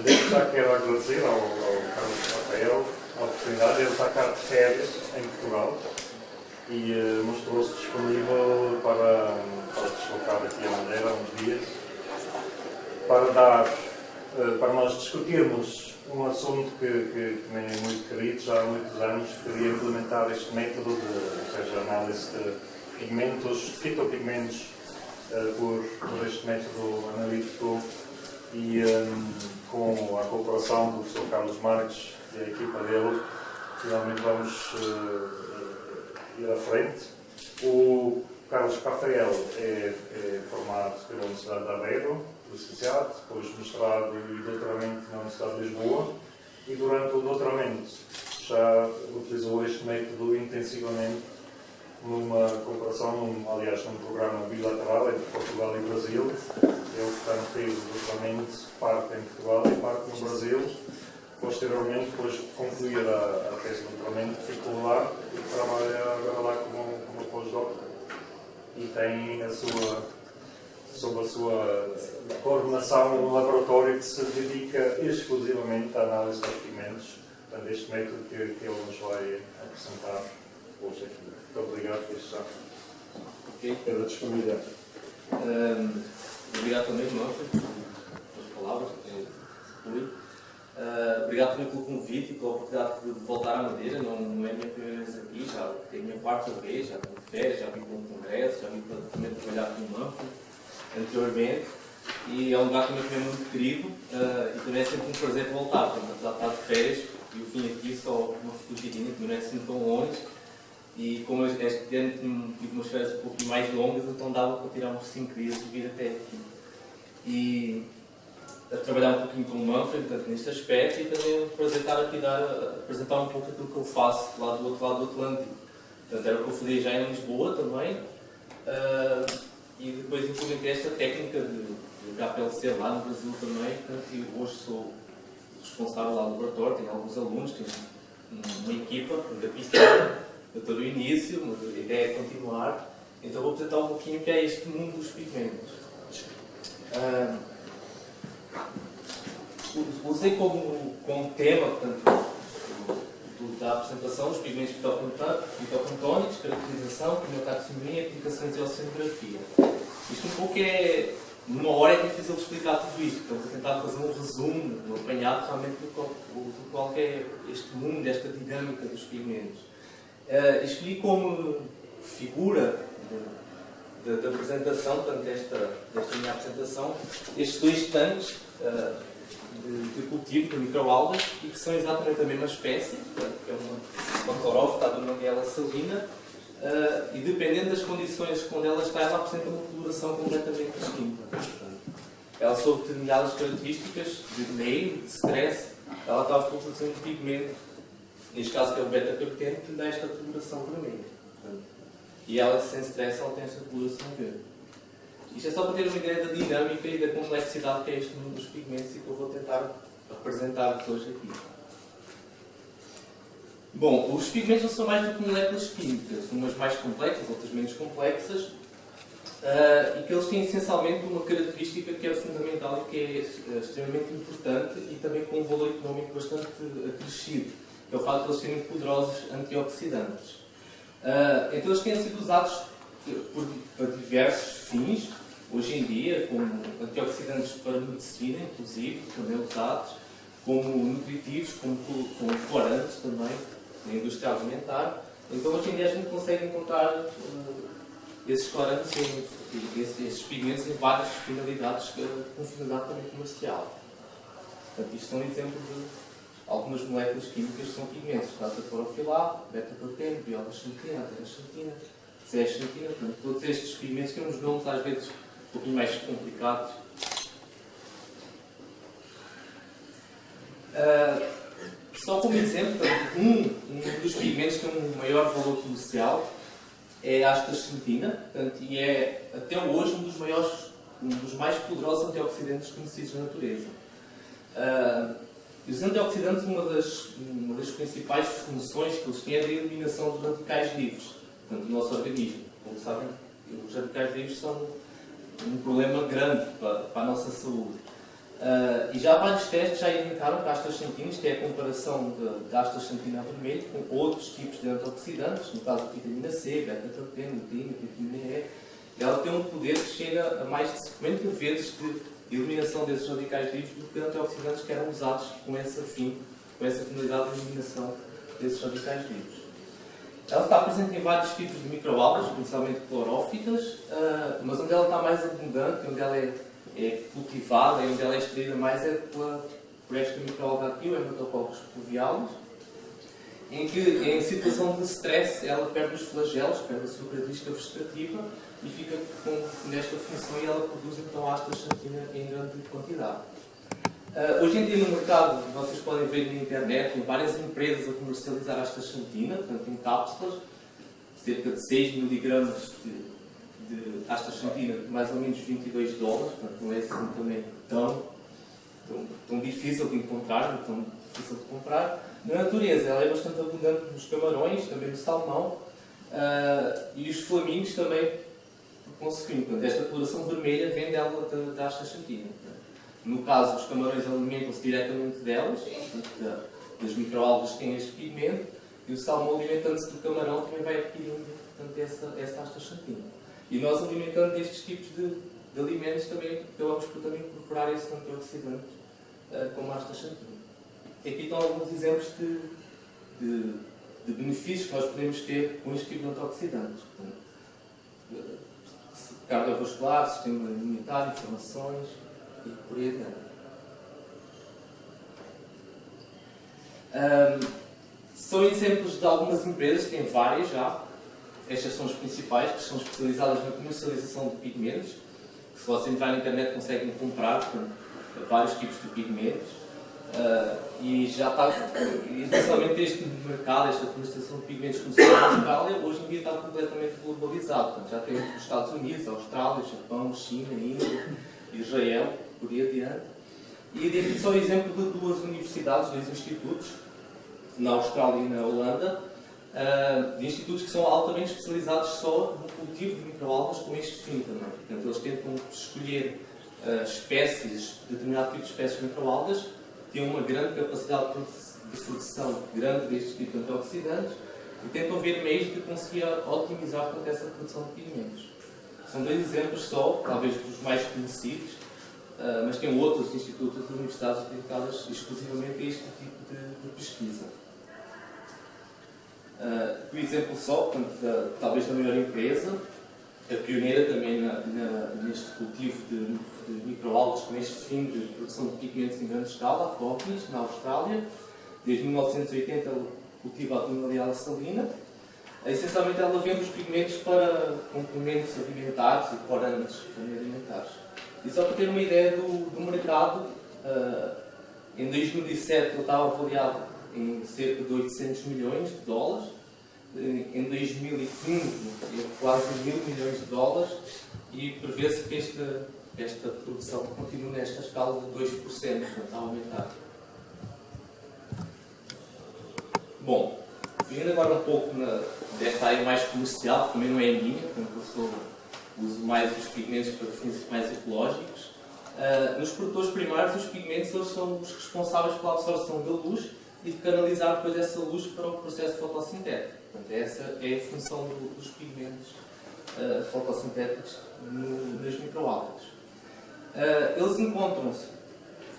Desde já quero agradecer ao Carlos Rafael a oportunidade. Ele está cá de férias em Portugal e mostrou-se disponível para deslocar aqui a Madeira há uns dias para nós discutirmos um assunto que me é muito querido já há muitos anos. Queria implementar este método ou seja, a análise de pigmentos, fitopigmentos, por este método analítico e com a cooperação do professor Carlos Marques e a equipa dele, finalmente vamos ir à frente. O Carlos Rafael é formado pela Universidade de Aveiro, licenciado, depois mestrado e doutoramento na Universidade de Lisboa, e durante o doutoramento já utilizou este método intensivamente numa cooperação, aliás, num programa bilateral entre Portugal e Brasil. Ele, portanto, fez o doutoramento parte em Portugal e parte no Brasil. Posteriormente, depois de concluir a tese de doutoramento, ficou lá e trabalha agora lá como pós-doc e tem sob a sua coordenação um laboratório que se dedica exclusivamente à análise dos pigmentos. Portanto, este método que ele nos vai apresentar hoje aqui. Muito obrigado por isso já. Ok, pela disponibilidade. Obrigado também, Manfred, pelas palavras. Obrigado também pelo convite e pela oportunidade de voltar à Madeira. Não é a minha primeira vez aqui, já é a minha quarta vez, já vim de férias, já vim para um congresso, já vim para também trabalhar com o Manfred anteriormente. E é um lugar também que é muito querido e também é sempre um prazer voltar. Portanto, apesar de estar de férias, eu vim aqui só uma fugidinha, que não é assim tão longe. E como este ano tive umas férias um pouquinho mais longas, então dava para tirar uns 5 dias e vir até aqui. E a trabalhar um pouquinho com o Manfred, portanto, neste aspecto, e também é um prazer estar aqui a apresentar um pouco aquilo que eu faço lá do outro lado do Atlântico. Portanto, era o que eu fazia já em Lisboa também, e depois implementei esta técnica de HPLC lá no Brasil também. Portanto, e hoje sou responsável lá do laboratório, tenho alguns alunos, tenho uma equipa, ainda pequena. Eu estou no início, mas a ideia é continuar. Então vou apresentar um pouquinho o que é este mundo dos pigmentos. Usei como tema, portanto, da apresentação, os pigmentos fitoplanctónicos, caracterização, quimiotaxonomia, aplicações e oceanografia. Isto um pouco é... Numa hora é difícil de explicar tudo isto. Então vou tentar fazer um resumo, um apanhado realmente do qual é este mundo, esta dinâmica dos pigmentos. Escolhi como figura da apresentação, portanto, desta minha apresentação, estes 2 tanques de cultivo de microalgas e que são exatamente a mesma espécie, portanto, que é uma clorófita de Mandiela salina, e dependendo das condições onde ela está, ela apresenta uma coloração completamente distinta. Portanto, ela, sob determinadas características de meio, de stress, ela acaba por produzir um pigmento, neste caso que é o beta-caroteno, que lhe dá esta coloração vermelha. E ela, sem stress, ela tem esta coloração verde. Isto é só para ter uma ideia da dinâmica e da complexidade que é este mundo dos pigmentos e que eu vou tentar apresentar-vos hoje aqui. Bom, os pigmentos não são mais do que moléculas químicas, umas mais complexas, outras menos complexas, e que eles têm essencialmente uma característica que é fundamental e que é extremamente importante e também com um valor económico bastante acrescido, que é o facto de eles serem poderosos antioxidantes. Então eles têm sido usados para diversos fins, hoje em dia, como antioxidantes para medicina, inclusive, também usados, como nutritivos, como corantes também, na indústria alimentar. Então hoje em dia a gente consegue encontrar esses corantes, esses pigmentos em várias finalidades, com finalidade também comercial. Portanto, isto são exemplos de algumas moléculas químicas que são pigmentos. Trata de clorofilado, beta-caroteno, biola-xantina, atera-xantina, zeaxantina. Portanto, todos estes pigmentos têm uns nomes às vezes um pouquinho mais complicados. Só como exemplo, um dos pigmentos que tem um maior valor comercial é a astaxantina, e é até hoje um dos mais poderosos antioxidantes conhecidos na natureza. E os antioxidantes, uma das principais funções que eles têm é a eliminação dos radicais livres, portanto, do nosso organismo. Como sabem, os radicais livres são um problema grande para a nossa saúde. E já vários testes já indicaram que a astaxantina, isto é a comparação da astaxantina a vermelho com outros tipos de antioxidantes, no caso da vitamina C, beta-caroteno, luteína, vitamina E, ela tem um poder que chega a mais de 50 vezes de eliminação desses radicais livres do que antioxidantes que eram usados com esse fim, com essa finalidade de eliminação desses radicais livres. Ela está presente em vários tipos de microalgas, principalmente clorófitas, mas onde ela está mais abundante, onde ela é cultivada e onde ela é extraída mais é por esta microalga aqui, o Hematococcus pluvialis, em que, em situação de stress, ela perde os flagelos, perde a sua característica vegetativa e fica nesta função e ela produz então a astaxantina em grande quantidade. Hoje em dia no mercado, vocês podem ver na internet, tem várias empresas a comercializar a astaxantina, portanto em cápsulas, cerca de 6 mg de astaxantina, mais ou menos $22, portanto não é assim também tão difícil de encontrar, tão difícil de comprar. Na natureza, ela é bastante abundante nos camarões, também no salmão, e os flamingos também, por conseguinte. Portanto, esta coloração vermelha vem dela da astaxantina. No caso, os camarões alimentam-se diretamente delas, das microalgas que têm este pigmento, e o salmão alimentando-se do camarão também vai adquirindo essa astaxantina. E nós alimentando destes tipos de alimentos também acabamos por também incorporar esse antioxidante como a astaxantina. Aqui estão alguns exemplos de benefícios que nós podemos ter com este tipo de antioxidantes. Cardiovascular, sistema imunitário, inflamações e por aí adiante. São exemplos de algumas empresas, tem várias já. Estas são as principais, que são especializadas na comercialização de pigmentos. Se você entrar na internet conseguem comprar vários tipos de pigmentos. E já está, especialmente este mercado, esta comercialização de pigmentos começou na Austrália, hoje em dia está completamente globalizado. Portanto, já temos os Estados Unidos, a Austrália, Japão, China, Índia, Israel, por aí adiante. E dei-lhe só o exemplo de duas universidades, dois institutos, na Austrália e na Holanda, de institutos que são altamente especializados só no cultivo de microalgas com este fim também. Portanto, eles tentam escolher espécies, determinado tipo de espécies de microalgas, têm uma grande capacidade de produção grande deste tipo de antioxidantes e tentam ver meios de conseguir otimizar toda essa produção de pigmentos. São dois exemplos só, talvez dos mais conhecidos, mas tem outros institutos e universidades dedicadas exclusivamente a este tipo de pesquisa. Por exemplo só, talvez da maior empresa, a pioneira também neste cultivo de microalgas com este fim de produção de pigmentos em grande escala, a Cognis, na Austrália. Desde 1980 ela cultiva a Dunalia salina. Essencialmente ela vende os pigmentos para complementos alimentares e corantes também alimentares. E só para ter uma ideia do mercado, em 2007 ele estava avaliado em cerca de $800 milhões. Em 2015 é quase $1.000 milhões e prevê-se que esta produção continue nesta escala de 2%, portanto a aumentar. Bom, vindo agora um pouco desta área mais comercial, que também não é a minha, portanto eu uso mais os pigmentos para fins mais ecológicos. Nos produtores primários, os pigmentos eles são os responsáveis pela absorção da luz e de canalizar depois essa luz para o processo fotossintético. Portanto, essa é a função dos pigmentos fotossintéticos nas microalgas. Eles encontram-se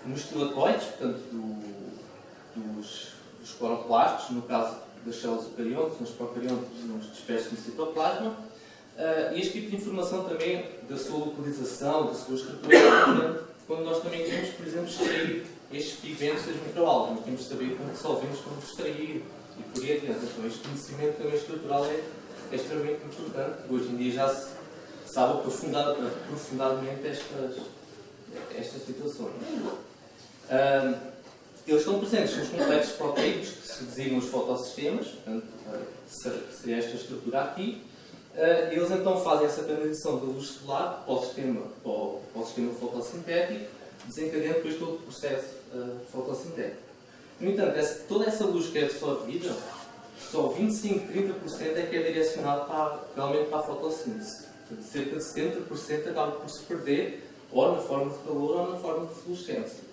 nos tilacoides, portanto, dos cloroplastos, no caso das células eucariontes, nos procariontes, nos dispersos no citoplasma. E este tipo de informação também, da sua localização, da sua estrutura, quando nós também queremos, por exemplo, extrair estes pigmentos das microalgas, nós temos de saber como solventes vamos extrair e por aí adiante. Então, este conhecimento também estrutural é extremamente importante. Hoje em dia já se sabe aprofundadamente estas situações. Eles estão presentes nos complexos proteicos que se designam os fotossistemas, portanto, seria esta estrutura aqui. Eles então fazem essa canalização da luz solar para o sistema fotossintético, desencadeando depois todo o processo fotossintético. No entanto, toda essa luz que é absorvida, só 25-30% é que é direcionado realmente para a fotossíntese. Portanto, cerca de 70% acaba por se perder ou na forma de calor ou na forma de fluorescência.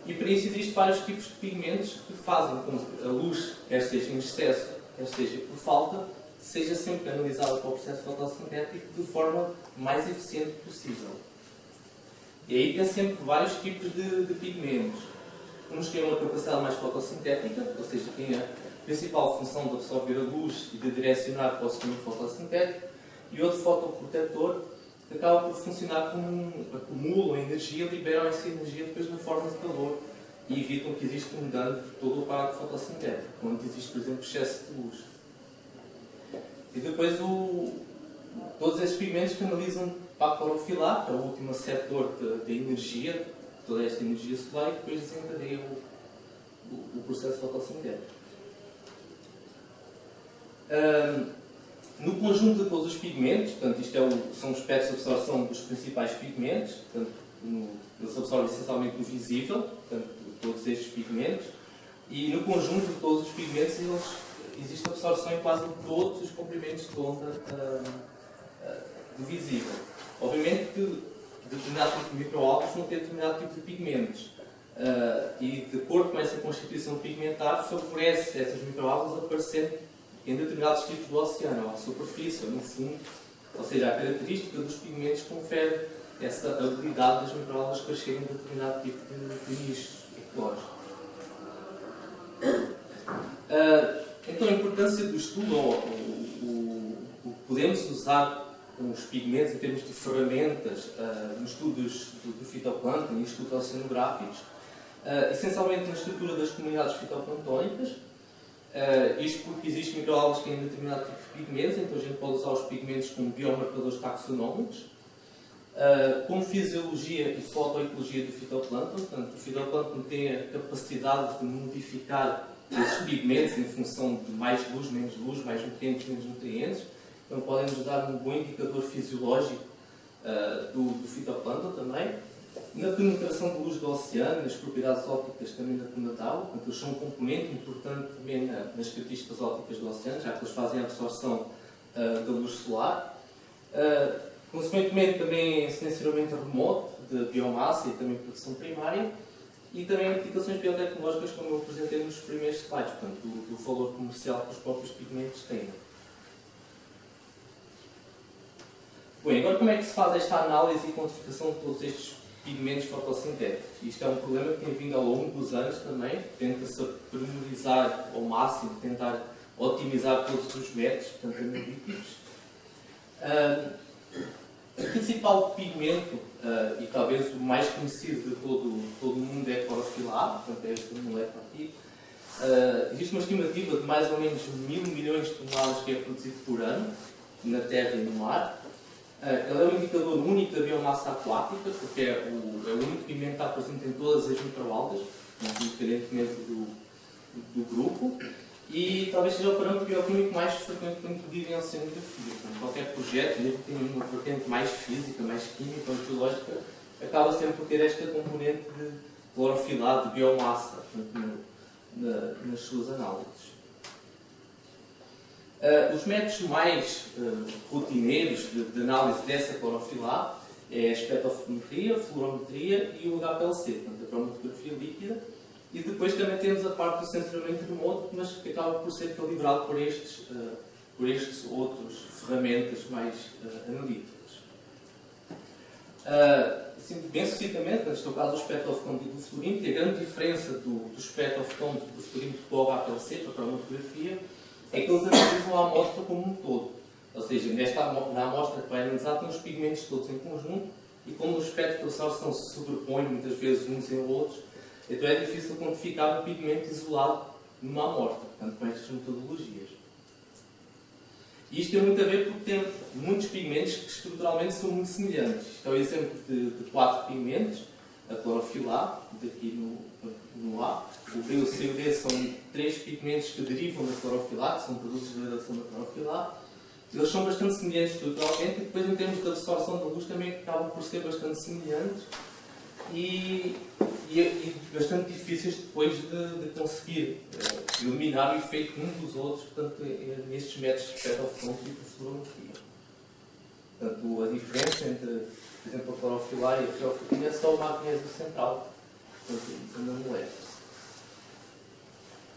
E para isso existem vários tipos de pigmentos que fazem com que a luz, quer seja em excesso, quer seja por falta, seja sempre analisada para o processo fotossintético de forma mais eficiente possível. E aí tem sempre vários tipos de pigmentos. Uns têm uma capacidade mais fotossintética, ou seja, têm a principal função de absorver a luz e de direcionar para o sistema fotossintético, e outro fotoprotetor que acaba por funcionar como acumulam energia, liberam essa energia depois na forma de calor e evitam que exista um dano de todo o aparato fotossintético, quando existe, por exemplo, excesso de luz. E depois todos esses pigmentos canalizam para a clorofila, que é o último receptor da energia, toda esta energia solar, e depois desencadeia o processo fotossintético. No conjunto de todos os pigmentos, portanto, isto são os espectros de absorção dos principais pigmentos, portanto, eles absorvem essencialmente o visível, portanto, todos estes pigmentos, e no conjunto de todos os pigmentos existe absorção em quase todos os comprimentos de onda do visível. Obviamente que determinado tipo de microalgas vão ter determinado tipo de pigmentos, e de acordo com essa constituição pigmentar favorece essas microalgas a aparecerem em determinados tipos do oceano, ou à superfície, ou no fundo. Ou seja, a característica dos pigmentos confere essa habilidade das microalgas para chegarem a determinado tipo de nicho ecológico. Então, a importância do estudo, o que podemos usar os pigmentos em termos de ferramentas nos estudos do fitoplâncton e estudos oceanográficos, essencialmente na estrutura das comunidades fitoplanctónicas. Isto porque existem microalgas que têm determinado tipo de pigmentos, então a gente pode usar os pigmentos como biomarcadores taxonómicos, como fisiologia e fotoecologia do fitoplâncton. Portanto, o fitoplâncton tem a capacidade de modificar esses pigmentos em função de mais luz, menos nutrientes, menos nutrientes. Então podem nos dar um bom indicador fisiológico do fitoplâncton também. Na penetração de luz do oceano, nas propriedades ópticas também da cuna d'água, portanto, eles são um componente importante também nas características ópticas do oceano, já que eles fazem a absorção da luz solar. Consequentemente, também silenciamento remoto de biomassa e também produção primária, e também aplicações biotecnológicas, como eu apresentei nos primeiros slides, portanto, do valor comercial que os próprios pigmentos têm. Bem, agora como é que se faz esta análise e quantificação de todos estes pigmentos fotossintéticos? Isto é um problema que tem vindo ao longo dos anos também, tenta-se priorizar ao máximo, tentar otimizar todos os métodos, portanto, analíticos. O principal pigmento, e talvez o mais conhecido de todo o mundo, é a clorofila, portanto, é esta molécula aqui. Existe uma estimativa de mais ou menos 1.000 milhões de toneladas que é produzido por ano, na terra e no mar. Ele é um indicador único da biomassa aquática, porque é o único pigmento que está presente em todas as microalgas, independentemente do grupo, e talvez seja o parâmetro bioquímico mais frequentemente pedido em oceanografia. Qualquer projeto, mesmo que tenha uma vertente mais física, mais química ou geológica, acaba sempre por ter esta componente de clorofila, de biomassa, portanto, nas suas análises. Os métodos mais rotineiros de análise dessa clorofila é a espectrofotometria, a fluorometria e o HPLC, portanto, a cromatografia líquida. E depois também temos a parte do sensoramento remoto, mas que acaba por ser calibrado por estes outros ferramentas mais analíticas. Assim, bem sucintamente, neste caso o espectrofotômetro e do fluorímetro, a grande diferença do espectrofotômetro e do fluorímetro para o HPLC, para a cromatografia, é que eles analisam a amostra como um todo. Ou seja, na amostra que vai analisar tem os pigmentos todos em conjunto, e como os espectros de absorção se sobrepõem muitas vezes uns em outros, então é difícil quantificar um pigmento isolado numa amostra, portanto, com estas metodologias. E isto tem muito a ver porque tem muitos pigmentos que estruturalmente são muito semelhantes. Isto é o exemplo de 4 pigmentos, a clorofila, daqui no A. O B e o C e o D são 3 pigmentos que derivam da clorofila, que são produtos de degradação da clorofila. Eles são bastante semelhantes estruturalmente e depois, em termos de absorção da luz, também acabam por ser bastante semelhantes e bastante difíceis depois de conseguir eliminar o efeito um dos outros, portanto, nestes métodos de espectrofotômetro e de fluorometria. Portanto, a diferença entre por exemplo, a clorofilar e a fluorofilina é só o magnésio central, na molécula.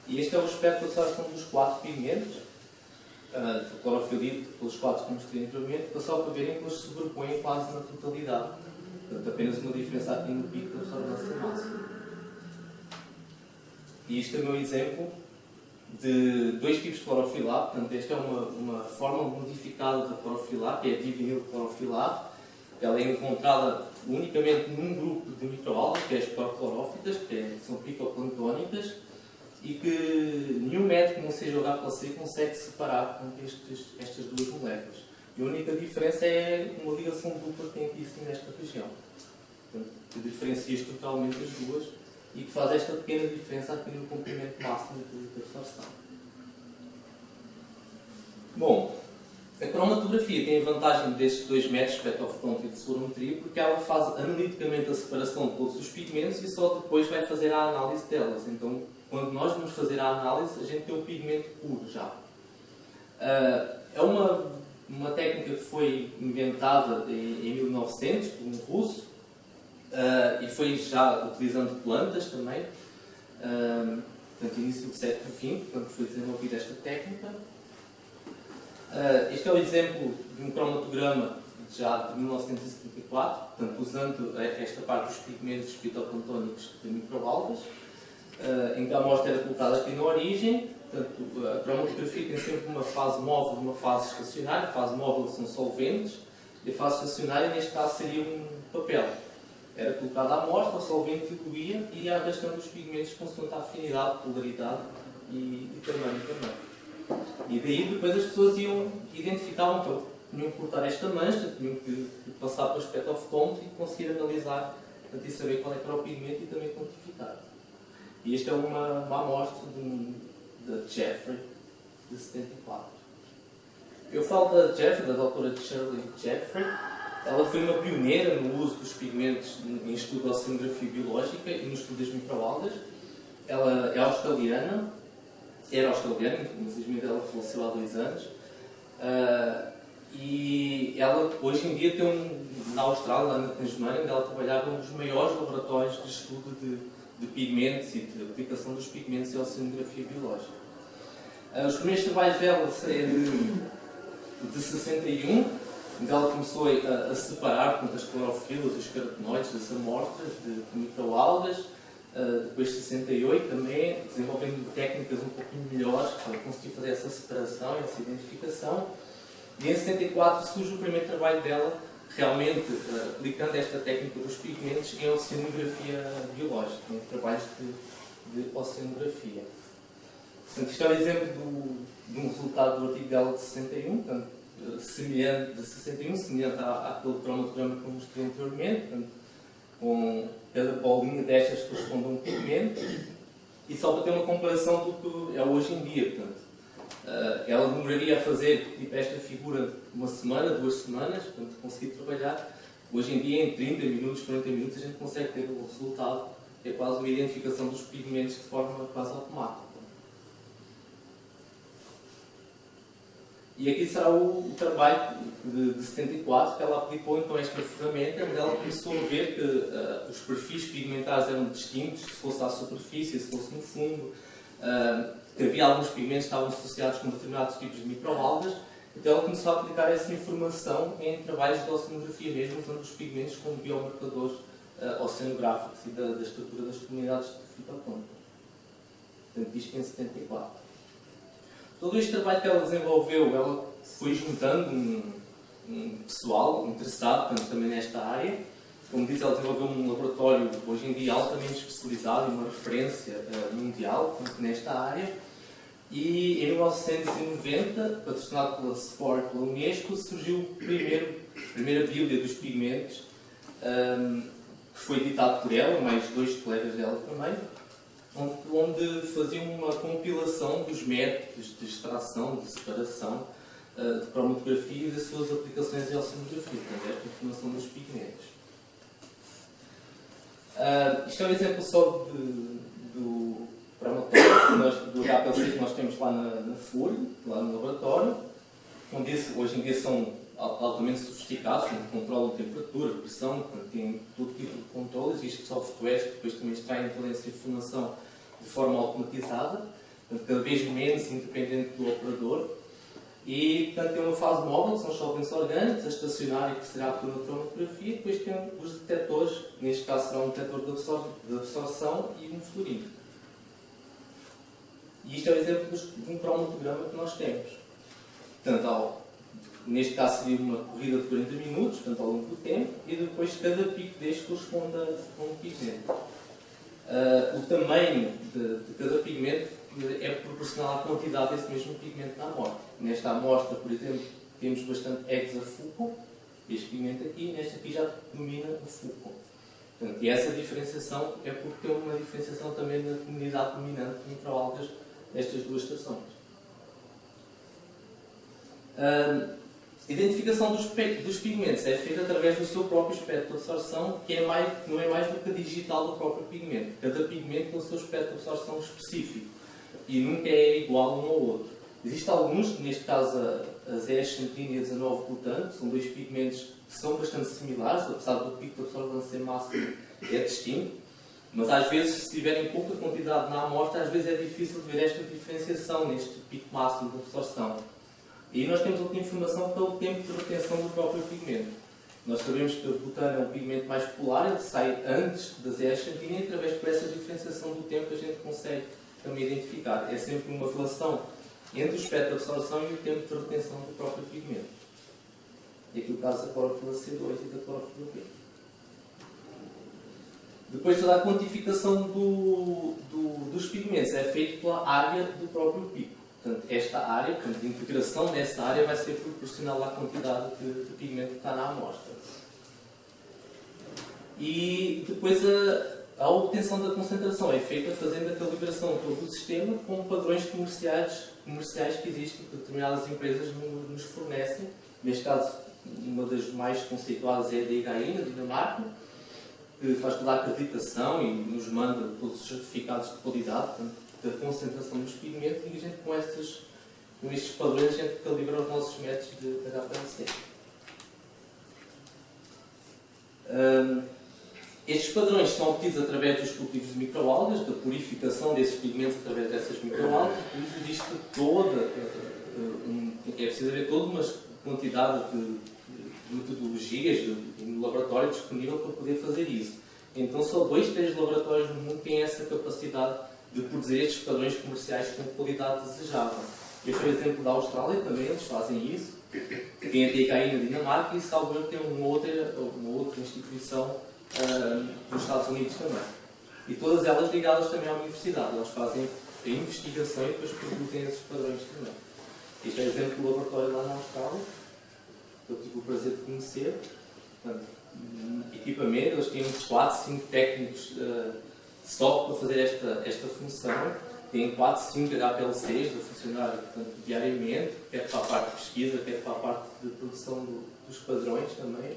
E este é o espectro de absorção dos 4 pigmentos, do clorofilito, pelos 4 que mostrei anteriormente, só para verem que eles se sobrepõem quase na totalidade. Portanto, apenas uma diferença aqui no pico de absorvência máxima. E isto é o meu exemplo de 2 tipos de clorofilato. Portanto, esta é uma forma modificada de clorofilato, que é divinilclorofilato. Ela é encontrada unicamente num grupo de microalgas, que é as poroclorófitas, que são picoplanctónicas, e que nenhum médico, não seja o HPLC, consegue separar estas 2 moléculas. E a única diferença é uma ligação dupla que tem aqui nesta região. Portanto, que diferencia estruturalmente as duas e que faz esta pequena diferença aqui no comprimento máximo de absorção. Bom, a cromatografia tem a vantagem destes 2 métodos, espectrofotómetro e de celorimetria, porque ela faz analiticamente a separação de todos os pigmentos e só depois vai fazer a análise delas. Então, quando nós vamos fazer a análise, a gente tem o pigmento puro já. É uma técnica que foi inventada em 1900 por um russo e foi já utilizando plantas também, portanto, início do século XX, quando foi desenvolvida esta técnica. Este é o exemplo de um cromatograma já de 1974, portanto, usando esta parte dos pigmentos fitoplanctónicos de microalgas, em que a amostra era colocada aqui na origem. Portanto, a cromatografia tem sempre uma fase móvel e uma fase estacionária. A fase móvel são solventes e a fase estacionária, neste caso, seria um papel. Era colocada a amostra, o solvente diluía e ia arrastando os pigmentos consoante a afinidade, polaridade e tamanho também. E daí depois as pessoas identificavam que tinham que cortar esta mancha, tinham que passar para o espectrofotómetro e conseguir analisar, portanto, e saber qual é que era o pigmento e também quantificar. E esta é uma amostra da Jeffrey, de 74. Eu falo da Jeffrey, da doutora Shirley Jeffrey. Ela foi uma pioneira no uso dos pigmentos em estudo da oceanografia biológica e no estudo das microalgas. Ela é australiana, era australiana, infelizmente ela faleceu há 2 anos. E ela hoje em dia tem na Austrália, lá na Tasmânia, onde ela trabalhava nos maiores laboratórios de estudo de pigmentos e de aplicação dos pigmentos em oceanografia biológica. Os primeiros trabalhos dela de 61, onde ela começou a separar as clorofilas, os carotenoides das amostras de microalgas. Depois de 68 também, desenvolvendo técnicas um pouquinho melhores para conseguir fazer essa separação e essa identificação. E em 74 surge o primeiro trabalho dela, realmente aplicando esta técnica dos pigmentos em oceanografia biológica, em trabalhos de oceanografia. Portanto, isto é um exemplo de um resultado do artigo dela de 61, portanto, semelhante àquele cromatograma que eu mostrei anteriormente, portanto, com cada bolinha destas que corresponde a um pigmento, e só para ter uma comparação do que é hoje em dia. Portanto, ela demoraria a fazer tipo, esta figura 1 semana, 2 semanas, portanto, conseguir trabalhar. Hoje em dia, em 30 minutos, 40 minutos, a gente consegue ter o resultado, é quase uma identificação dos pigmentos de forma quase automática. E aqui será o trabalho de 74, que ela aplicou então esta ferramenta, onde ela começou a ver que os perfis pigmentares eram distintos, se fosse à superfície, se fosse no fundo, que havia alguns pigmentos que estavam associados com determinados tipos de microalgas. Então ela começou a aplicar essa informação em trabalhos de oceanografia mesmo, usando os pigmentos como biomarcadores oceanográficos e da estrutura das comunidades de fitoplâncton. Portanto, isto em 74. Todo este trabalho que ela desenvolveu, ela foi juntando um pessoal interessado portanto, também nesta área. Como disse, ela desenvolveu um laboratório hoje em dia altamente especializado e uma referência mundial portanto, nesta área. E em 1990, patrocinado pela SPOR e pela Unesco, surgiu a primeira Bíblia dos Pigmentos, que foi editado por ela, mais 2 colegas dela também, onde faziam uma compilação dos métodos de extração, de separação, de cromatografia e das suas aplicações em oceanografia, portanto, esta informação dos pigmentos. Isto é um exemplo só do cromatógrafo, do HPLC que nós temos lá na FURG, lá no laboratório, onde hoje em dia são altamente sofisticados, que controlam temperatura, pressão, têm todo tipo de controles, isto softwares que depois também extraem toda essa informação de forma automatizada, cada vez menos independente do operador. E, portanto, tem uma fase móvel, que são os solventes orgânicos, a estacionária, que será por ultrassonografia, e depois tem os detectores, neste caso será um detector de absorção e um fluorímetro. E isto é o exemplo de um cromatograma que nós temos. Portanto, neste caso seria uma corrida de 40 minutos, portanto, ao longo do tempo, e depois cada pico deste corresponde a um pigmento. O tamanho de cada pigmento é proporcional à quantidade desse mesmo pigmento na amostra. Nesta amostra, por exemplo, temos bastante hexafulco, este pigmento aqui, neste aqui já domina o fulco. Portanto, e essa diferenciação é porque tem uma diferenciação também na comunidade dominante de microalgas destas duas estações. A identificação dos pigmentos é feita através do seu próprio espectro de absorção, que não é mais do que a digital do próprio pigmento. Cada pigmento tem o seu espectro de absorção específico e nunca é igual um ao outro. Existem alguns, neste caso a ZS-130 e a 19-butano, são dois pigmentos que são bastante similares, apesar do pico de absorvância máximo é distinto, mas às vezes, se tiverem pouca quantidade na amostra, às vezes é difícil de ver esta diferenciação neste pico máximo de absorção. E nós temos outra informação pelo tempo de retenção do próprio pigmento. Nós sabemos que o butano é um pigmento mais polar, ele sai antes da ZS-130 e através dessa diferenciação do tempo a gente consegue também identificar. É sempre uma relação entre o espectro de absorção e o tempo de retenção do próprio pigmento. E aqui o caso da clorofila C2 e da clorofila B. Depois toda a quantificação dos pigmentos é feita pela área do próprio pico. Portanto, esta área, portanto, a integração dessa área vai ser proporcional à quantidade de pigmento que está na amostra. E depois a obtenção da concentração é feita fazendo a calibração de todo o sistema com padrões comerciais que existem, que determinadas empresas nos fornecem. Neste caso, uma das mais conceituadas é a DHI, na Dinamarca, que faz toda a acreditação e nos manda todos os certificados de qualidade, portanto, da concentração dos pigmentos, e a gente com estes padrões a gente calibra os nossos métodos de HPLC. Estes padrões são obtidos através dos cultivos de microalgas, da purificação desses pigmentos através dessas microalgas, por isso existe é preciso haver toda uma quantidade de metodologias no laboratório disponível para poder fazer isso. Então só 2, 3 laboratórios no mundo têm essa capacidade de produzir estes padrões comerciais com qualidade desejável. Este é o exemplo da Austrália, também eles fazem isso. Tem a DHI na Dinamarca e salvo tem uma outra instituição nos Estados Unidos também. E todas elas ligadas também à universidade. Elas fazem a investigação e depois produzem esses padrões também. Este é o exemplo do laboratório lá na Austrália, que eu tive o prazer de conhecer. Portanto, equipamento, eles têm uns 4, 5 técnicos só para fazer esta função. Tem 4, 5 HPLCs a funcionar, portanto, diariamente, quer para a parte de pesquisa, quer para a parte de produção dos padrões também.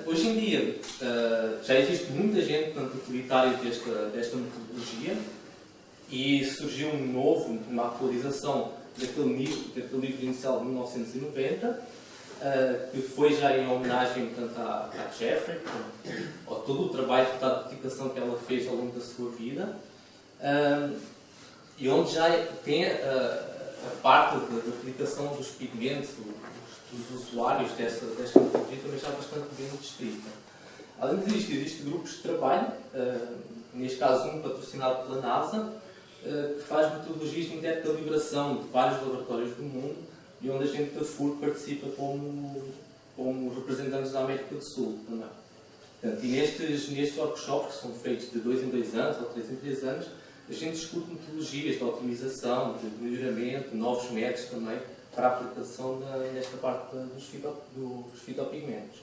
Hoje em dia já existe muita gente, portanto, utilitária desta metodologia, e surgiu uma atualização daquele livro inicial de 1990, que foi já em homenagem, portanto, à Jeffrey, a todo o trabalho de dedicação que ela fez ao longo da sua vida, e onde já tem a parte da aplicação dos pigmentos, dos usuários desta metodologia também já bastante bem descrita. Além disto, existem grupos de trabalho, neste caso um patrocinado pela NASA, que faz metodologias de intercalibração de vários laboratórios do mundo, e onde a gente da FUR participa como representantes da América do Sul também. Portanto, e nestes workshops, que são feitos de 2 em 2 anos ou 3 em 3 anos, a gente discute metodologias de otimização, de melhoramento, novos métodos também, para a aplicação nesta parte dos fitopigmentos.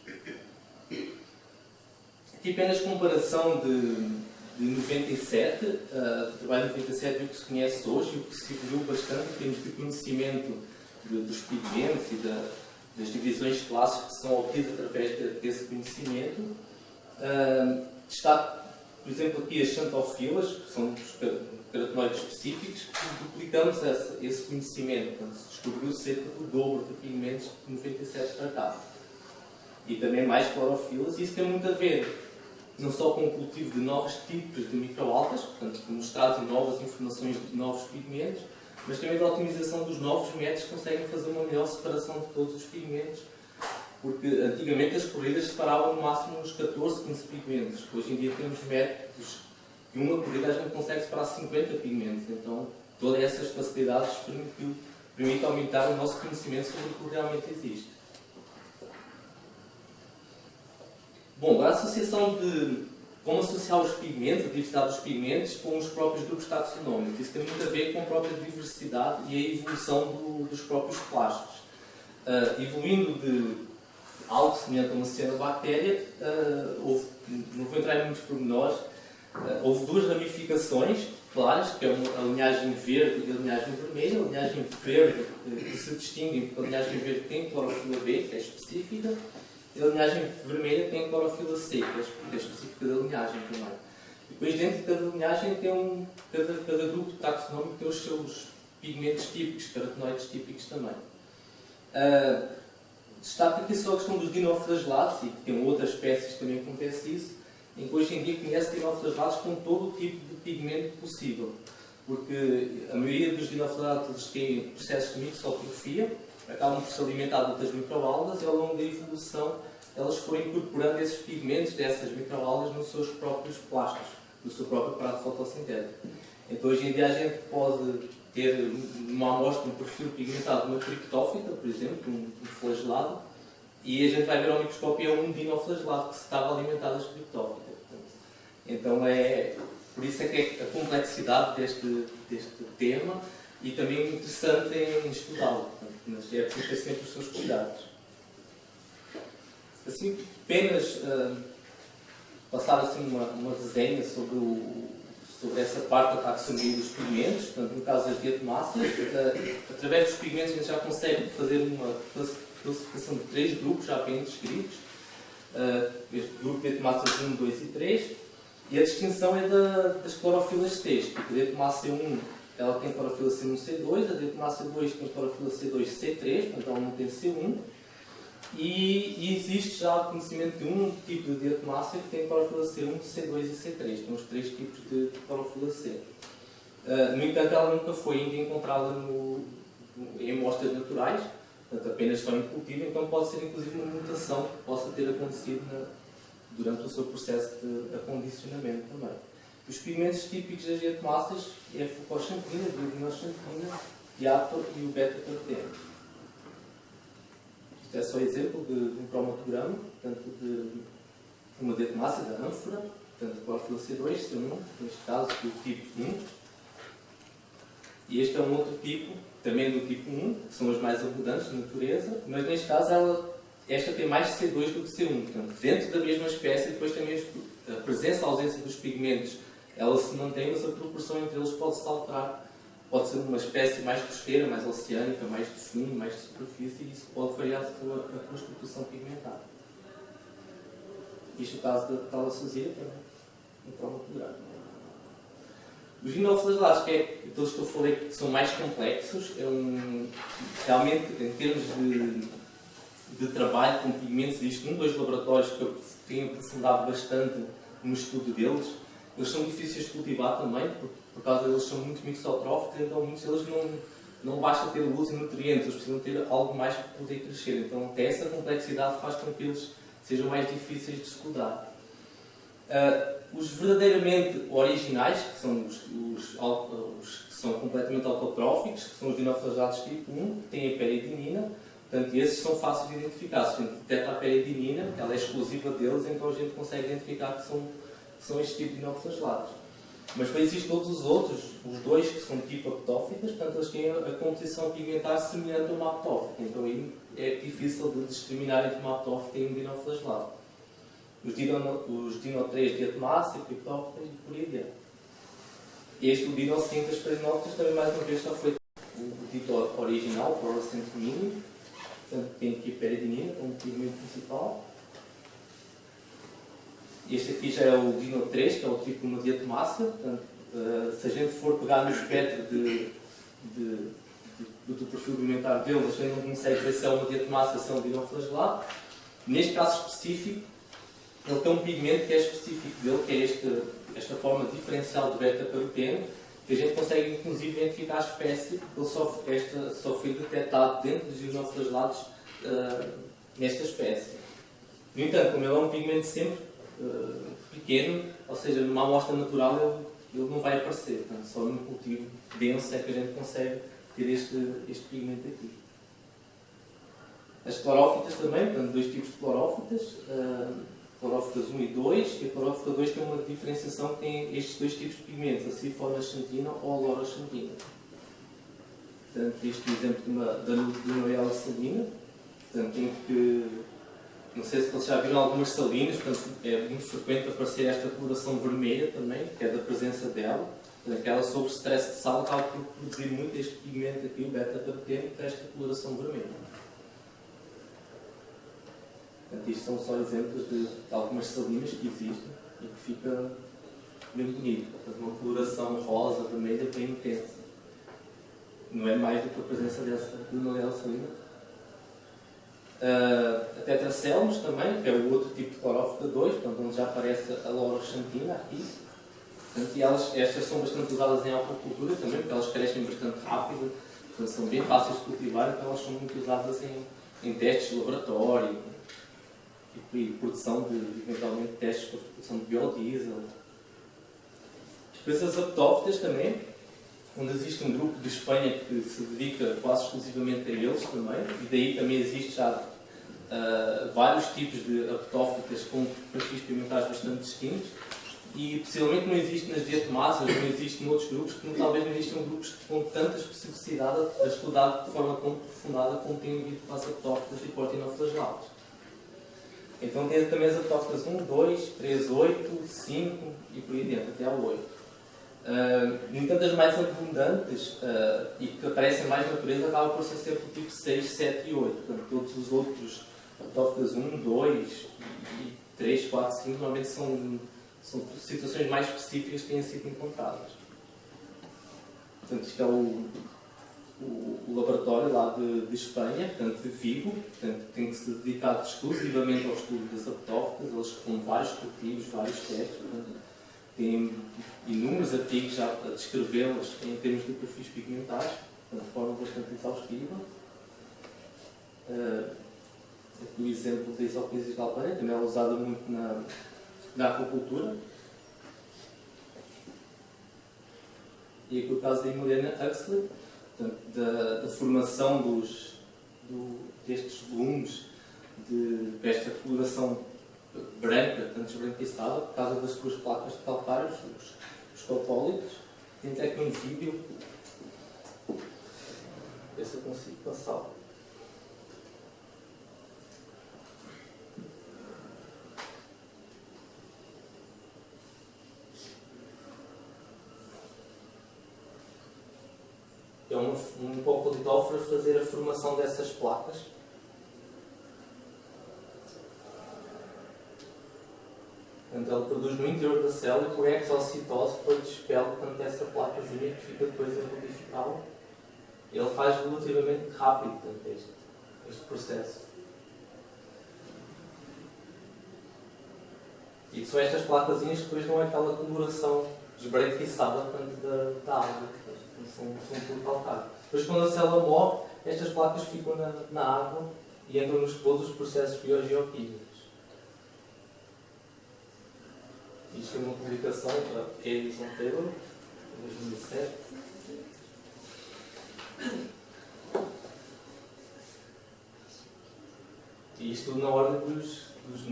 Aqui apenas comparação de 97, do trabalho de 97 e o que se conhece hoje, e o que se evoluiu bastante em termos de conhecimento dos pigmentos e das divisões de classes que são obtidas através desse conhecimento. Está por exemplo, aqui as xantofilas, que são os carotenoides específicos, duplicamos esse conhecimento. Portanto, se descobriu cerca do dobro de pigmentos que 97 tratava. E também mais clorofilas, e isso tem muito a ver não só com o cultivo de novos tipos de microalgas, portanto, que nos trazem novas informações de novos pigmentos, mas também da otimização dos novos métodos que conseguem fazer uma melhor separação de todos os pigmentos, porque antigamente as corridas separavam no máximo uns 14, 15 pigmentos. Hoje em dia temos métodos que uma corrida a gente consegue separar 50 pigmentos, então todas essas facilidades permitem aumentar o nosso conhecimento sobre o que realmente existe. Bom, agora a associação de como associar os pigmentos, a diversidade dos pigmentos, com os próprios grupos taxonómicos. Isso tem muito a ver com a própria diversidade e a evolução dos próprios plásticos. Evoluindo de algo semelhante a uma cianobactéria, não vou entrar em muitos pormenores, houve duas ramificações claras, que é a linhagem verde e a linhagem vermelha. A linhagem verde que se distingue porque a linhagem verde tem clorofila B, que é específica, e a linhagem vermelha tem a clorofila C, que é específica da linhagem também. E depois, dentro de cada linhagem, tem cada grupo taxonómico tem os seus pigmentos típicos, carotenoides típicos também. Destaco aqui só a questão dos dinoflagelados, e que tem outras espécies que também acontece isso, em que hoje em dia conhece dinoflagelados com todo o tipo de pigmento possível. Porque a maioria dos dinoflagelados têm processos de mixotrofia, acabam por se alimentar de outras microalgas e ao longo da evolução elas foram incorporando esses pigmentos dessas microalgas nos seus próprios plásticos, no seu próprio aparato fotossintético. Então hoje em dia a gente pode ter uma amostra, um perfil pigmentado de uma criptófita, por exemplo, um flagelado, e a gente vai ver ao microscópio é um dinoflagelado que se estava alimentado das criptófitas. Então por isso é que é a complexidade deste tema e também interessante em estudá-lo, mas é preciso ter sempre os seus cuidados. Assim, apenas passar assim, uma resenha sobre essa parte da taxonomia dos pigmentos, portanto, no caso das diatomáceas, através dos pigmentos a gente já consegue fazer uma classificação de 3 grupos já bem descritos, este grupo de diatomáceas 1, 2 e 3, e a distinção é das clorofilas C. Tipo, a diatomácea 1 ela tem clorofila C1, C2, a diatomácea 2 tem clorofila C2, C3, portanto ela não tem C1. E existe já o conhecimento de um tipo de diatomácea que tem clorofila C1, C2 e C3. Tem os 3 tipos de clorofila C. No entanto, ela nunca foi ainda encontrada em amostras naturais, portanto apenas só em cultivo, então pode ser inclusive uma mutação que possa ter acontecido durante o seu processo de acondicionamento também. Os pigmentos típicos das diatomáceas é a fucoxantina, a biodinoxantina, diato e o beta-caroteno. Isto é só exemplo de um cromatograma, portanto, de uma diatomácea da ânfora, portanto, clorofila C2, C1, neste caso do tipo 1. E este é um outro tipo, também do tipo 1, que são as mais abundantes na natureza, mas neste caso esta tem mais C2 do que C1. Portanto, dentro da mesma espécie, depois também a presença ou ausência dos pigmentos ela se mantém, mas a proporção entre eles pode-se alterar. Pode ser uma espécie mais costeira, mais oceânica, mais de fundo, mais de superfície, e isso pode variar a constituição pigmentar. Isto é o caso da talassozia também, no cromatograma. Os dinoflagelados, que é aqueles que eu falei que são mais complexos, realmente, em termos de trabalho com pigmentos, existem 2 laboratórios que eu tenho aprofundado bastante no estudo deles. Eles são difíceis de cultivar também, por causa deles são muito mixotróficos, então muitos deles não basta ter luz e nutrientes, eles precisam ter algo mais para poder crescer. Então até essa complexidade faz com que eles sejam mais difíceis de estudar. Os verdadeiramente originais, que são os que são completamente autotróficos, que são os dinoflagelados tipo 1, que têm a peridinina, portanto esses são fáceis de identificar. Se a gente detecta a peridinina, ela é exclusiva deles, então a gente consegue identificar que são este tipo de dinoflagelados. Mas depois existem todos os outros, os 2 que são tipo aptófitas, portanto eles têm a composição pigmentar semelhante a uma aptófita, então aí é difícil de discriminar entre uma aptófita e um dinoflagelado. Os Dino 3 diatomácea, criptófita e por aí adiante. Este, o Dino 5 das perinófitas, também mais uma vez já foi o tipo original, fluorescente mínimo, portanto tem aqui a peridinina como pigmento principal. Este aqui já é o Dino 3, que é o tipo de uma diatomácea. Portanto, se a gente for pegar no espectro do perfil alimentar dele, a gente não consegue ver se é uma diatomácea ou se é um dinoflagelado. Neste caso específico, ele tem um pigmento que é específico dele, que é esta forma diferencial de beta-caroteno, que a gente consegue inclusive identificar a espécie, porque ele só foi detectado dentro dos dinoflagelados nesta espécie. No entanto, como ele é um pigmento sempre pequeno, ou seja, numa amostra natural ele não vai aparecer. Portanto, só num cultivo denso é que a gente consegue ter este pigmento aqui. As clorófitas também, portanto, dois tipos de clorófitas, clorófitas 1 e 2, e a clorófita 2 tem uma diferenciação que tem estes dois tipos de pigmentos, a Siphonaxanthina ou a Lauraxanthina. Portanto, este é o exemplo da Noela salina. Portanto, tem que, não sei se vocês já viram algumas salinas, portanto, é muito frequente aparecer esta coloração vermelha também, que é da presença dela. Portanto, ela sob stress de sal acaba por produzir muito este pigmento aqui, o beta-caroteno, que é esta coloração vermelha. Portanto, isto são só exemplos de algumas salinas que existem e que fica bem bonito. Portanto, uma coloração rosa, vermelha, bem intensa. Não é mais do que a presença dessa Noela salina. A Tetracelmus também, que é o outro tipo de clorófita 2, portanto, onde já aparece a Lauraxanthina aqui. Portanto, e estas são bastante usadas em aquacultura também, porque elas crescem bastante rápido, portanto, são bem fáceis de cultivar, então elas são muito usadas em testes de laboratório e produção eventualmente, testes para produção de biodiesel. Depois as aptófitas também, onde existe um grupo de Espanha que se dedica quase exclusivamente a eles também, e daí também existe já vários tipos de aptófitas com perfis pigmentares bastante distintos, e possivelmente não existe nas diatomáceas, não existe em outros grupos, que talvez não existam grupos com tanta especificidade a estudar de forma tão aprofundada como tem havido para as aptófitas e portinoflagelados. Então tem também as aptófitas 1, 2, 3, 8, 5 e por aí dentro, até ao 8. No entanto, as mais abundantes e que aparecem mais na natureza acabam por ser sempre o tipo 6, 7 e 8. Portanto, todos os outros aptófitas 1, 2 e 3, 4, 5 normalmente são situações mais específicas que têm sido encontradas. Portanto, isto é o laboratório lá de Espanha, portanto, de Vigo, portanto, tem se dedicado exclusivamente ao estudo das aptófitas. Eles com vários cultivos, vários testes, portanto, têm inúmeros artigos já a descrevê-las em termos de perfis pigmentares, de forma bastante exaustiva. Aqui o exemplo da Isoclisis galbana, também é usada muito na aquacultura. E aqui o caso da Emiliana Huxley, portanto, da formação destes volumes desta coloração branca, portanto esbranquiçada, por causa das suas placas de calcários, os copólitos. Tem até aqui um vídeo, ver se eu consigo passar. É um copolitóforo a fazer a formação dessas placas. Portanto, ele produz no interior da célula e por exocitose depois expele, portanto, essa placazinha que fica depois a modificá-la. Ele faz relativamente rápido, portanto, este processo. E são estas placazinhas que depois dão aquela coloração esbranquiçada, portanto, da água. São tudo calcário. Depois, quando a célula morre, estas placas ficam na água e entram nos todos os processos biogeoquímicos. Isto é uma publicação da Edison Taylor, em 2007. E isto na ordem dos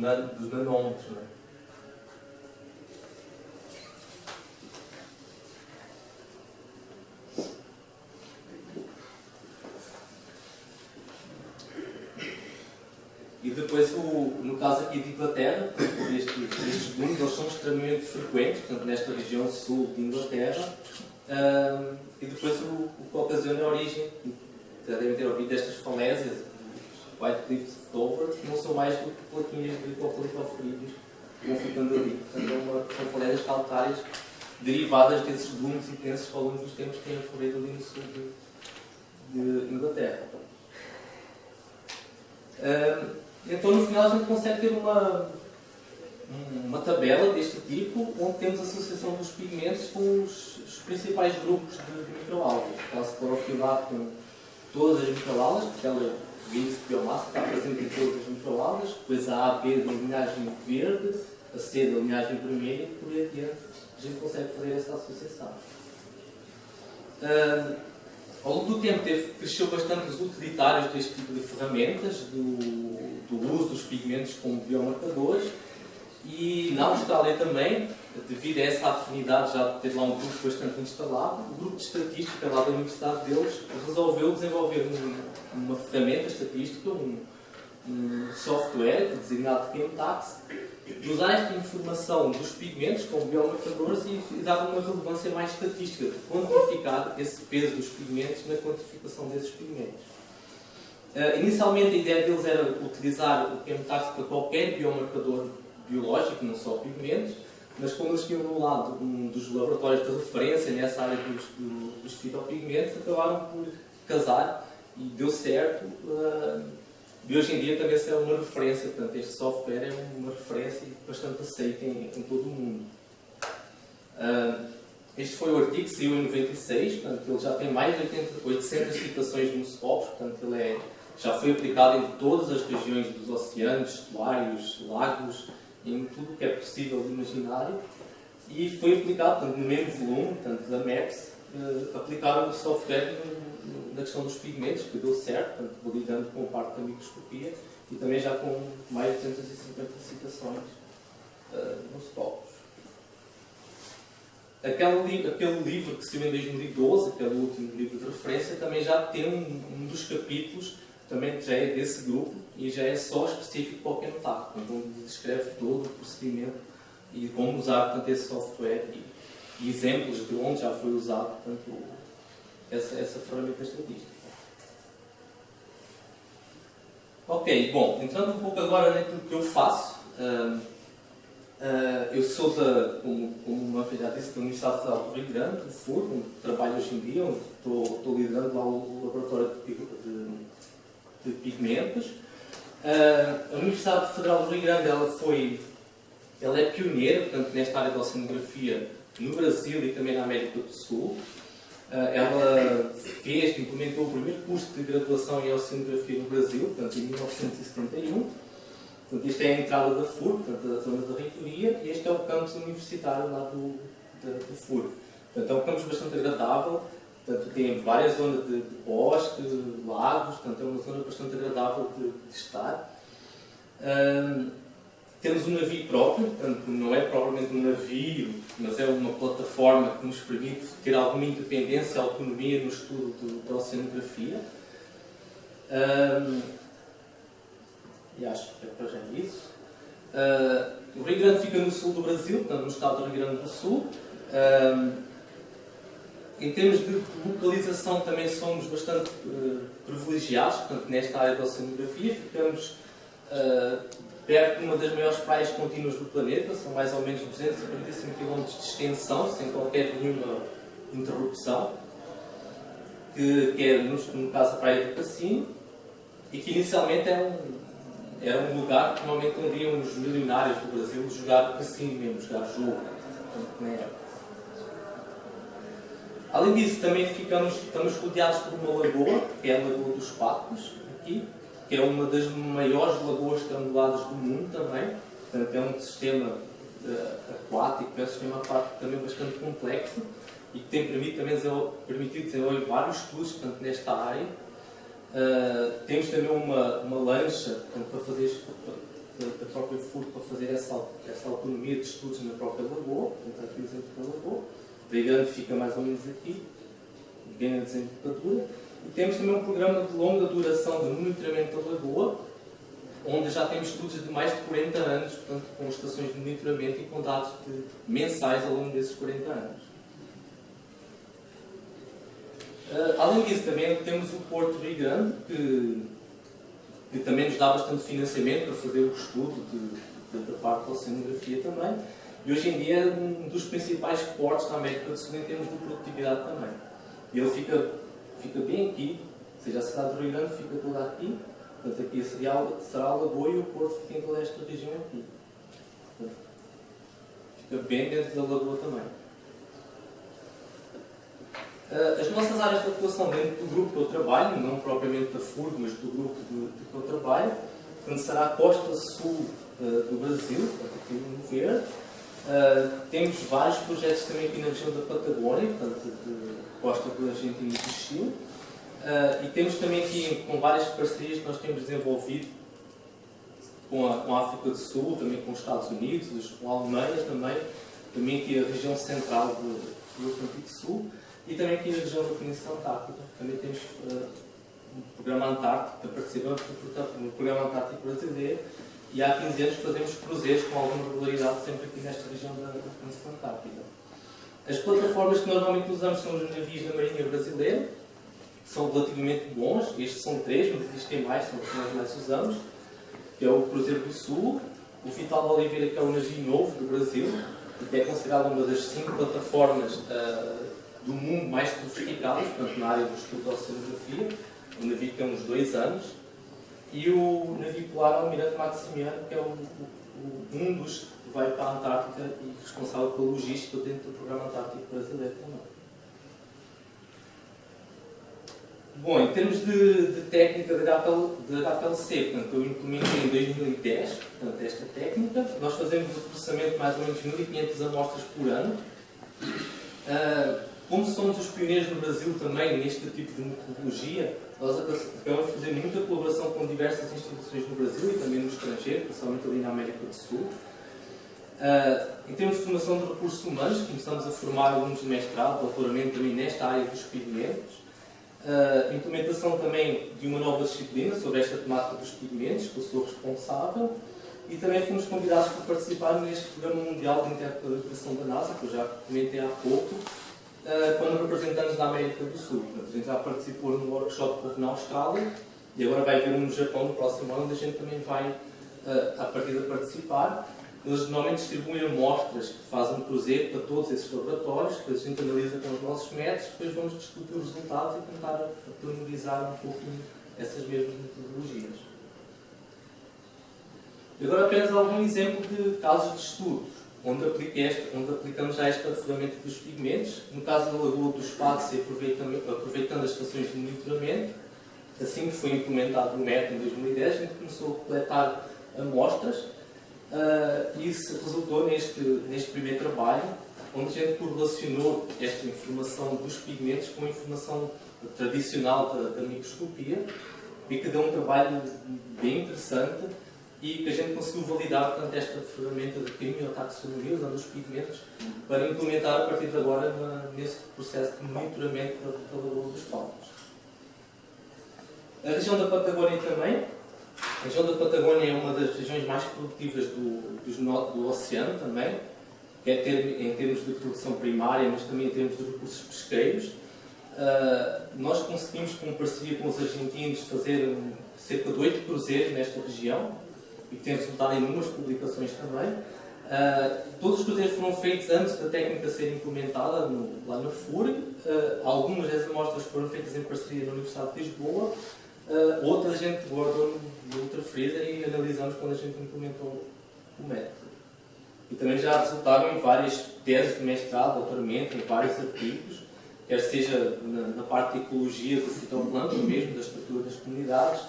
nanômetros, não é? E depois, no caso aqui de Inglaterra, estes volumes eles são extremamente frequentes, portanto, nesta região sul de Inglaterra, e depois o que ocasiona a origem, já devem ter ouvido, destas falésias, White Cliffs of Dover, que não são mais do que plaquinhas de copolitoforídeos vão ficando ali. Portanto, são falésias calcárias derivadas desses dunes intensos que ao longo dos tempos têm ocorrido ali no sul de Inglaterra. Então, no final, a gente consegue ter uma tabela deste tipo, onde temos a associação dos pigmentos com os principais grupos de microalgas. Está-se clorofilado com todas as microalgas, porque ela o índice de biomassa está presente em todas as microalgas, depois a AB da linhagem verde, a C da linhagem vermelha, e por aí adiante a gente consegue fazer essa associação. Ao longo do tempo cresceu bastante os utilitários deste tipo de ferramentas, do uso dos pigmentos como biomarcadores, e na Austrália também, devido a essa afinidade já de ter lá um grupo bastante instalado, o grupo de estatística lá da universidade deles resolveu desenvolver uma ferramenta estatística, um software designado Chemtax, de usar esta informação dos pigmentos como biomarcadores e dar uma relevância mais estatística, de quantificar esse peso dos pigmentos na quantificação desses pigmentos. Inicialmente a ideia deles era utilizar o Chemtax para qualquer biomarcador biológico, não só pigmentos, mas como eles tinham no lado um dos laboratórios de referência nessa área dos fitopigmentos, acabaram por casar e deu certo. E hoje em dia também é uma referência, portanto este software é uma referência bastante aceita em todo o mundo. Este foi o artigo que saiu em 96, portanto ele já tem mais de 800 citações no SCOPS, portanto ele já foi aplicado em todas as regiões dos oceanos, estuários, lagos, em tudo o que é possível de imaginário, e foi aplicado, portanto, no mesmo volume, portanto, da MEPS, aplicaram o software na questão dos pigmentos, que deu certo, portanto, validando com parte da microscopia, e também já com mais de 250 citações nos SCOPS. Aquele livro que saiu em 2012, aquele último livro de referência, também já tem um dos capítulos também já é desse grupo e já é só específico para o Chemtax, onde descreve todo o procedimento e como usar, portanto, esse software e exemplos de onde já foi usado, portanto, essa ferramenta estatística. Ok, bom, entrando um pouco agora naquilo que eu faço, eu sou como o Manfred já disse, da Universidade Federal do Rio Grande do Sul, onde trabalho hoje em dia, onde estou liderando lá o laboratório de pigmentos. A Universidade Federal do Rio Grande ela é pioneira, portanto, nesta área da oceanografia no Brasil e também na América do Sul. Ela implementou o primeiro curso de graduação em oceanografia no Brasil, portanto, em 1971. Portanto, isto é a entrada da FUR, portanto, da zona da reitoria, e este é o campus universitário lá do FUR. Portanto, é um campus bastante agradável. Portanto, tem várias zonas de bosque, lagos, portanto é uma zona bastante agradável de estar. Temos um navio próprio, portanto não é propriamente um navio, mas é uma plataforma que nos permite ter alguma independência e autonomia no estudo da oceanografia. E acho que é para já isso. O Rio Grande fica no sul do Brasil, portanto no estado do Rio Grande do Sul. Em termos de localização também somos bastante privilegiados, portanto, nesta área da oceanografia. Ficamos perto de uma das maiores praias contínuas do planeta, são mais ou menos 245 km de extensão, sem qualquer nenhuma interrupção, que é, no caso, a Praia do Cassino, e que inicialmente era um lugar que normalmente onde iam os milionários do Brasil jogar cassino mesmo, jogar jogo. Portanto, não era. Além disso, também estamos rodeados por uma lagoa, que é a Lagoa dos Patos, aqui, que é uma das maiores lagoas estranguladas do mundo também. Portanto, é um sistema aquático, é um sistema aquático também bastante complexo e que tem permitido desenvolver vários estudos, portanto, nesta área. Temos também uma lancha, portanto, para fazer da própria FUR, para fazer essa autonomia de estudos na própria lagoa, portanto, aqui o exemplo da lagoa. O Rio Grande fica mais ou menos aqui, bem na desembocadura. E temos também um programa de longa duração de monitoramento da lagoa, onde já temos estudos de mais de 40 anos, portanto, com estações de monitoramento e com dados mensais ao longo desses 40 anos. Além disso, também temos o Porto do Rio Grande, que também nos dá bastante financiamento para fazer o estudo da parte da oceanografia também. E hoje em dia é um dos principais portos da América do Sul em termos de produtividade também. E ele fica bem aqui, ou seja, a cidade do Rio Grande fica toda aqui, portanto aqui será a Lagoa e o Porto fica em toda esta região aqui. Portanto, fica bem dentro da Lagoa também. As nossas áreas de atuação dentro do grupo que eu trabalho, não propriamente da FURG, mas do grupo de que eu trabalho, portanto, será a costa sul do Brasil, aqui no verde. Temos vários projetos também aqui na região da Patagónia, portanto, de costa do Argentina e do Chile. E temos também aqui, com várias parcerias que nós temos desenvolvido com a África do Sul, também com os Estados Unidos, com a Alemanha também aqui a região central do Atlântico Sul, e também aqui na região da Península Antártica. Também temos um programa Antártico, participamos no programa Antártico brasileiro, e há 15 anos fazemos cruzeiros com alguma regularidade sempre aqui nesta região da Península Antártica. As plataformas que normalmente usamos são os navios da Marinha Brasileira, que são relativamente bons. Estes são 3, mas existem mais, são os que nós mais usamos, que é o Cruzeiro do Sul, o Vital de Oliveira, que é o navio novo do Brasil, que é considerado uma das 5 plataformas do mundo mais sofisticadas, portanto, na área do estudo da oceanografia, um navio que tem uns 2 anos, e o navio polar Almirante Maximiano, que é um dos que vai para a Antártica e responsável pela logística dentro do programa Antártico brasileiro também. Bom, em termos de técnica de HPLC, portanto, eu implementei em 2010 portanto, esta técnica. Nós fazemos o processamento de mais ou menos 1500 amostras por ano. Como somos os pioneiros no Brasil também neste tipo de metodologia, nós acabamos de fazer muita colaboração com diversas instituições no Brasil e também no estrangeiro, principalmente ali na América do Sul. Em termos de formação de recursos humanos, começamos a formar alunos de mestrado, doutoramento também nesta área dos pigmentos. Implementação também de uma nova disciplina sobre esta temática dos pigmentos, que eu sou responsável, e também fomos convidados para participar neste Programa Mundial de Interpretação da NASA, que eu já comentei há pouco, quando representamos da América do Sul. Portanto, a gente já participou no workshop que houve na Austrália e agora vai haver um no Japão no próximo ano, onde a gente também vai, à partida, participar. Eles normalmente distribuem amostras que fazem um cruzeiro para todos esses laboratórios, que a gente analisa com os nossos métodos, depois vamos discutir os resultados e tentar pormenorizar um pouquinho essas mesmas metodologias. E agora apenas algum exemplo de casos de estudos, onde aplicamos já esta ferramenta dos pigmentos. No caso da Lagoa do Espaço, aproveitando as estações de monitoramento, assim que foi implementado o método em 2010, a gente começou a coletar amostras e isso resultou neste primeiro trabalho, onde a gente correlacionou esta informação dos pigmentos com a informação tradicional da microscopia, e que deu um trabalho bem interessante e que a gente conseguiu validar, portanto, esta ferramenta de quimiotaxonomia, usando os pigmentos, para implementar a partir de agora nesse processo de monitoramento da Lagoa dos Palmas. A região da Patagónia também. A região da Patagónia é uma das regiões mais produtivas do oceano também, quer em termos de produção primária, mas também em termos de recursos pesqueiros. Nós conseguimos, com parceria com os argentinos, fazer cerca de 8 cruzeiros nesta região, e que tem resultado em inúmeras publicações também. Todos os cruzeiros foram feitos antes da técnica ser implementada lá na FURG. Algumas das amostras foram feitas em parceria na Universidade de Lisboa. Outras a gente guardou no ultrafreezer e analisamos quando a gente implementou o método. E também já resultaram em várias teses de mestrado, doutoramento, em vários artigos, quer seja na parte de ecologia do fitoplâncton mesmo, da estrutura das comunidades,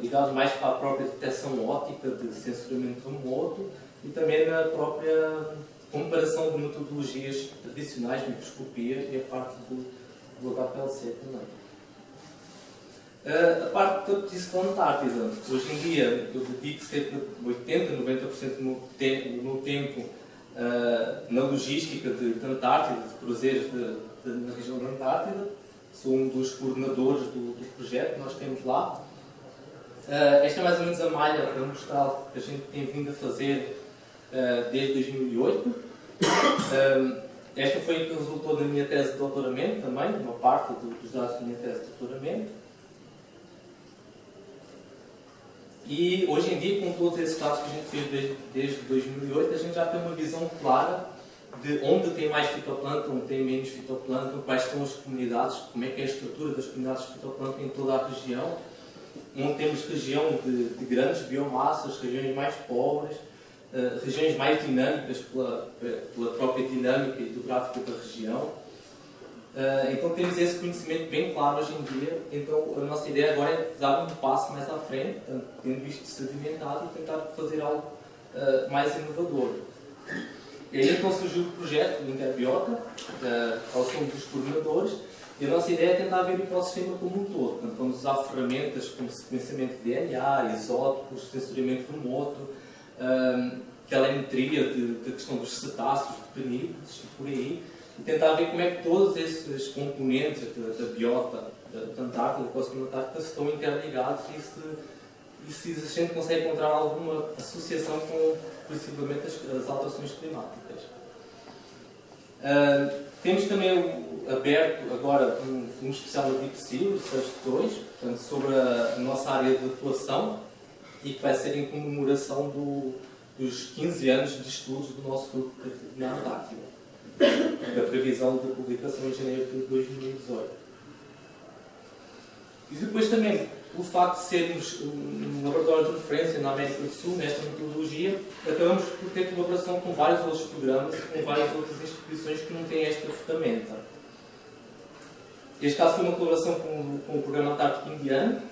ligados mais para a própria detecção óptica de sensoramento remoto e também na própria comparação de metodologias tradicionais de microscopia e a parte do HPLC também. A parte da Península Antártida. Hoje em dia eu dedico cerca de 80-90% do meu tempo na logística de Antártida, de cruzeiros na região da Antártida. Sou um dos coordenadores do projeto que nós temos lá. Esta é mais ou menos a malha para mostrar que a gente tem vindo a fazer desde 2008. Esta foi a que resultou da minha tese de doutoramento também, uma parte dos dados da minha tese de doutoramento. E hoje em dia, com todos esses dados que a gente fez desde 2008, a gente já tem uma visão clara de onde tem mais fitoplâncton, onde tem menos fitoplâncton, quais são as comunidades, como é que é a estrutura das comunidades de fitoplâncton em toda a região, onde temos região de grandes biomassas, regiões mais pobres, regiões mais dinâmicas pela própria dinâmica hidrográfica da região. Então temos esse conhecimento bem claro hoje em dia. Então a nossa ideia agora é dar um passo mais à frente, portanto, tendo isto sedimentado, e tentar fazer algo mais inovador. E aí então surgiu o projeto do Interbiota, ao som dos coordenadores, e a nossa ideia é tentar ver o ecossistema como um todo. Portanto, vamos usar ferramentas como sequenciamento de DNA, isótopos, sensoriamento remoto, telemetria da questão dos cetáceos, de canídeos e por aí, e tentar ver como é que todos esses componentes da biota, da Antártida, do ecossistema da Antártida, estão interligados e se a gente consegue encontrar alguma associação com, possivelmente, as alterações climáticas. Temos também aberto agora um especial da DeepSea, o Research 2, portanto, sobre a nossa área de atuação, e que vai ser em comemoração dos 15 anos de estudos do nosso grupo na Antártida, da previsão de publicação em janeiro de 2018. E depois também, o facto de sermos um laboratório de referência na América do Sul, nesta metodologia, acabamos por ter colaboração com vários outros programas e com várias outras instituições que não têm esta ferramenta. Este caso foi uma colaboração com o Programa Antártico Indiano.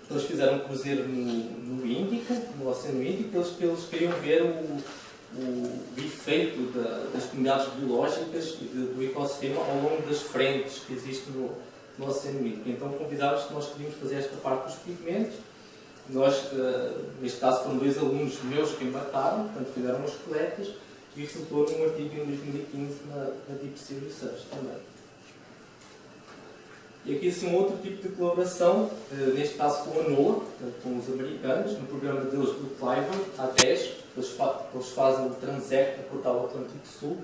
Eles fizeram um cruzeiro no Índico, no Oceano Índico, eles queriam ver o efeito das comunidades biológicas e do ecossistema ao longo das frentes que existem no Oceano Índico. Então convidámos que nós queríamos fazer esta parte dos pigmentos. Nós, neste caso, foram 2 alunos meus que embarcaram, portanto fizeram as coletas e resultou num artigo em 2015 na DeepSea Research também. E aqui assim, um outro tipo de colaboração, neste caso com a NOAA, com os americanos, no programa deles do Cliver, A10, eles fazem o Transect, a Portal Atlântico Sul,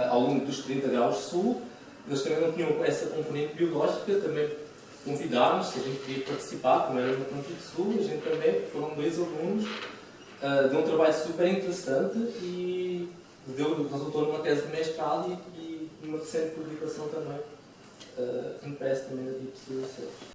ao longo dos 30 graus sul. Eles também não tinham essa componente biológica, também convidámos se a gente queria participar, como era no Atlântico Sul, a gente também, foram 2 alunos, de um trabalho super interessante e resultou numa tese de mestrado e numa recente publicação também. Que me parece também da DeepSea Research.